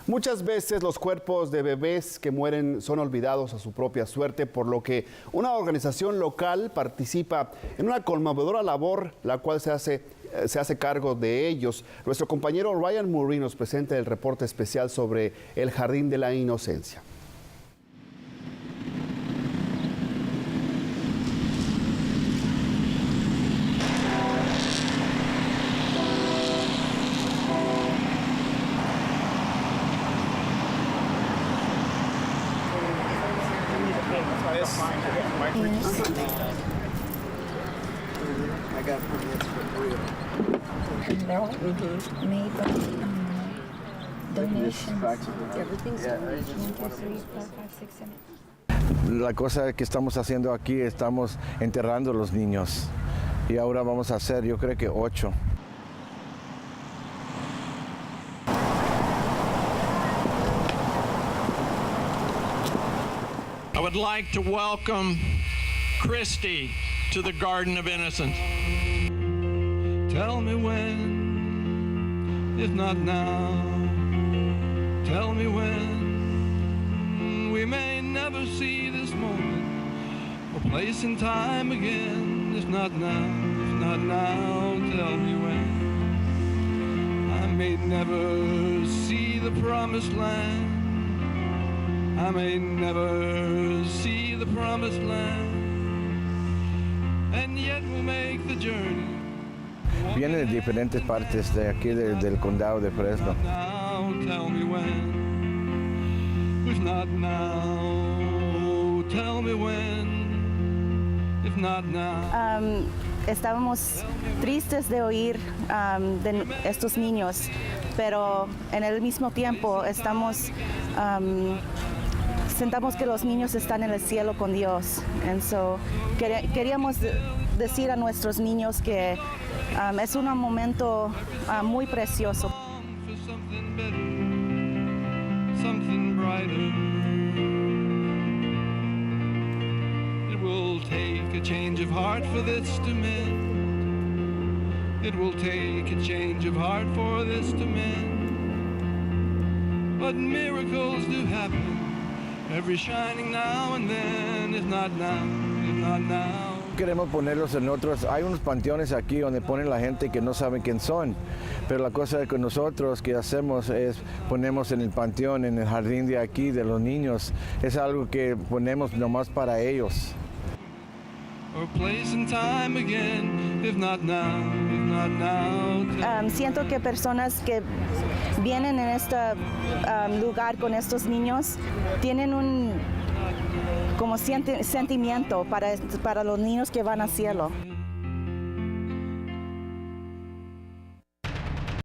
Muchas veces los cuerpos de bebés que mueren son olvidados a su propia suerte, por lo que una organización local participa en una conmovedora labor, la cual se hace cargo de ellos. Nuestro compañero Ryan Murray nos presenta el reporte especial sobre el Jardín de la Inocencia. La cosa que estamos haciendo aquí, estamos enterrando a los niños y ahora vamos a hacer, yo creo que 8. I would like to welcome Christy to the Garden of Innocence. Tell me when, if not now. Tell me when. We may never see this moment or place in time again. If not now, tell me when. I may never see the promised land. I may never see the promised land, and yet we'll make the journey. Vienen de diferentes partes de aquí del condado de Fresno. Now, tell me when. If not now, tell me when. If not now. Estábamos tristes de oír de estos niños, pero en el mismo tiempo sentamos que los niños están en el cielo con Dios. Queríamos decir a nuestros niños que es un momento muy precioso. Something brighter. It will take a change of heart for this to mend. It will take a change of heart for this to mend. But miracles do happen. Every shining now and then, if not now, if not now. Queremos ponerlos en otros. Hay unos panteones aquí donde ponen la gente que no saben quién son, pero la cosa que nosotros que hacemos es ponemos en el panteón, en el jardín de aquí de los niños. Es algo que ponemos nomás para ellos. Or place and time again, if not now, if not now. Siento que personas que vienen en este lugar con estos niños tienen un como sentimiento para los niños que van al cielo.